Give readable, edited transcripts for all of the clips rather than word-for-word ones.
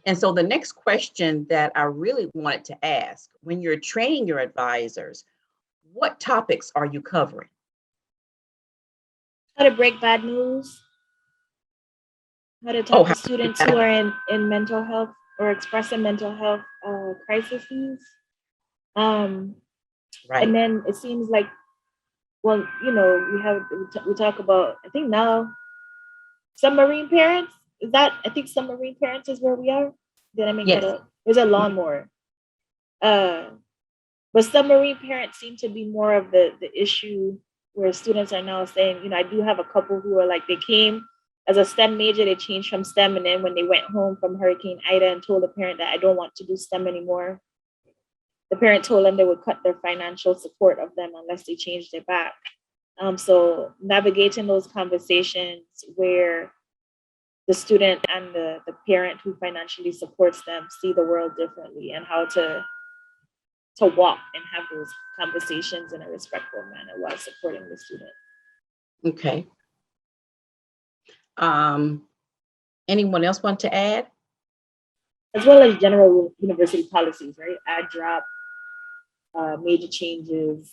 And so the next question that I really wanted to ask, when you're training your advisors, what topics are you covering? How to break bad news, how to talk to students who are in mental health or expressing mental health crises. Right. And then it seems like, well, we talk about, I think now, submarine parents. Is that, I think submarine parents is where we are. Did I make that up? There's a lawnmower. But submarine parents seem to be more of the issue, where students are now saying, I do have a couple who are like, they came as a STEM major, they changed from STEM, and then when they went home from Hurricane Ida and told the parent that I don't want to do STEM anymore, the parent told them they would cut their financial support of them unless they changed their back. So navigating those conversations where the student and the parent who financially supports them see the world differently, and how to walk and have those conversations in a respectful manner while supporting the student. Okay. Anyone else want to add? As well as general university policies, right? Add, drop, major changes.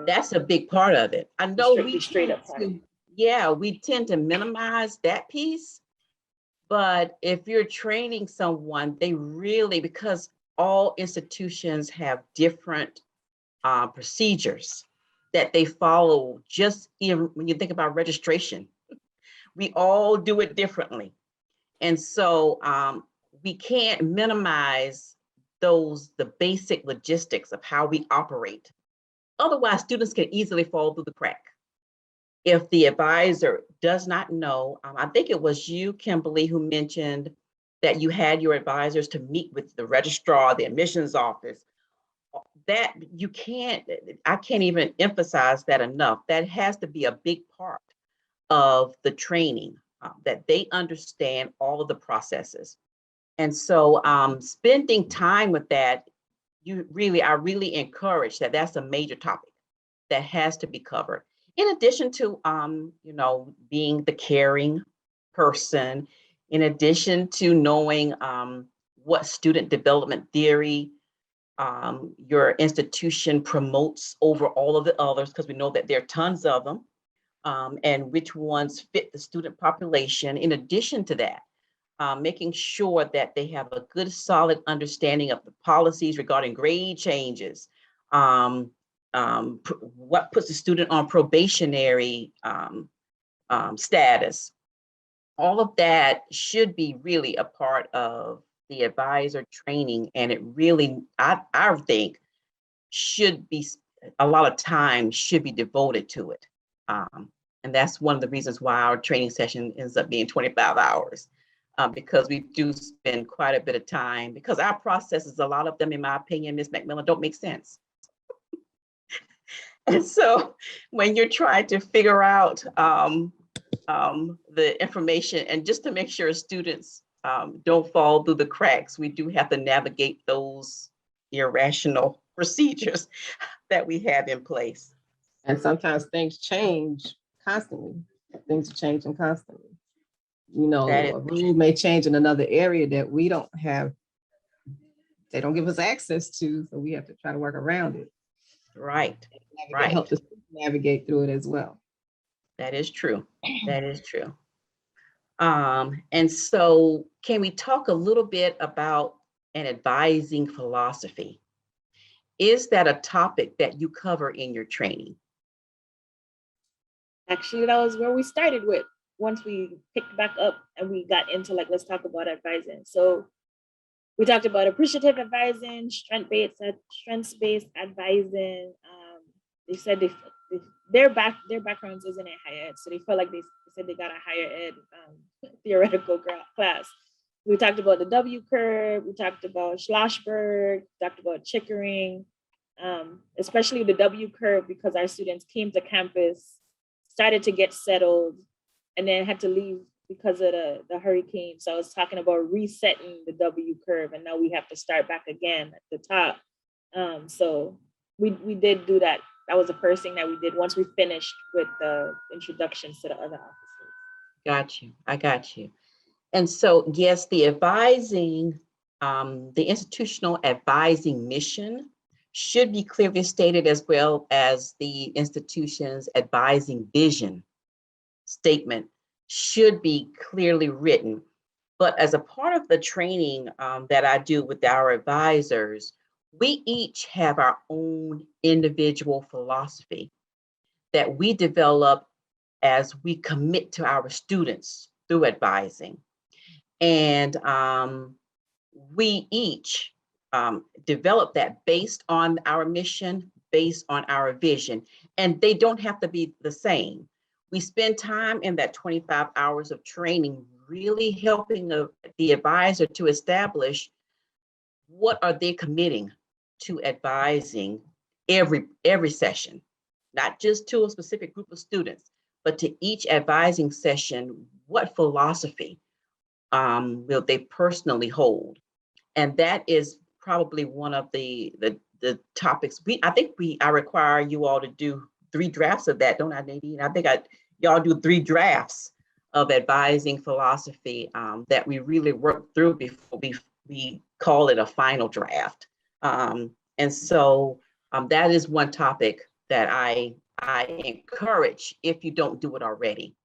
That's a big part of it. I know we straight up. We tend to minimize that piece, but if you're training someone, they really, because all institutions have different procedures that they follow. Just even when you think about registration, we all do it differently. And so we can't minimize the basic logistics of how we operate. Otherwise, students can easily fall through the crack. If the advisor does not know, I think it was you, Kimberly, who mentioned that you had your advisors to meet with the registrar, the admissions office. That I can't even emphasize that enough. That has to be a big part of the training, that they understand all of the processes. And so spending time with that, I really encourage that. That's a major topic that has to be covered. In addition to, being the caring person, in addition to knowing what student development theory your institution promotes over all of the others, because we know that there are tons of them, and which ones fit the student population. In addition to that, making sure that they have a good, solid understanding of the policies regarding grade changes, what puts the student on probationary status. All of that should be really a part of the advisor training, and it really, I think, should be a lot of time should be devoted to it. And that's one of the reasons why our training session ends up being 25 hours, because we do spend quite a bit of time, because our processes, a lot of them, in my opinion, Ms. McMillan, don't make sense. And so when you're trying to figure out the information, and just to make sure students don't fall through the cracks, we do have to navigate those irrational procedures that we have in place. And sometimes things change constantly. Things are changing constantly. A rule may change in another area that we don't have, they don't give us access to, so we have to try to work around it. Right. Help us navigate through it as well. That is true. That is true. And so can we talk a little bit about an advising philosophy? Is that a topic that you cover in your training? Actually, that was where we started with, once we picked back up and we got into let's talk about advising. So we talked about appreciative advising, strengths-based advising. They said their backgrounds isn't in higher ed, so they felt like they said they got a higher ed theoretical class. We talked about the W curve. We talked about Schlossberg. Talked about Chickering, especially the W curve, because our students came to campus, started to get settled, and then had to leave because of the hurricane. So I was talking about resetting the W curve, and now we have to start back again at the top. So we did do that. That was the first thing that we did once we finished with the introductions to the other offices. Got you. I got you. And so, yes, the advising, the institutional advising mission should be clearly stated, as well as the institution's advising vision statement should be clearly written. But as a part of the training that I do with our advisors, we each have our own individual philosophy that we develop as we commit to our students through advising. And we each develop that based on our mission, based on our vision, and they don't have to be the same. We spend time in that 25 hours of training really helping the advisor to establish what are they committing to advising every session, not just to a specific group of students, but to each advising session, what philosophy will they personally hold. And that is probably one of the topics I require you all to do 3 drafts of that, don't I, Nadine? I think y'all do 3 drafts of advising philosophy that we really work through before we call it a final draft. And so that is one topic that I encourage if you don't do it already.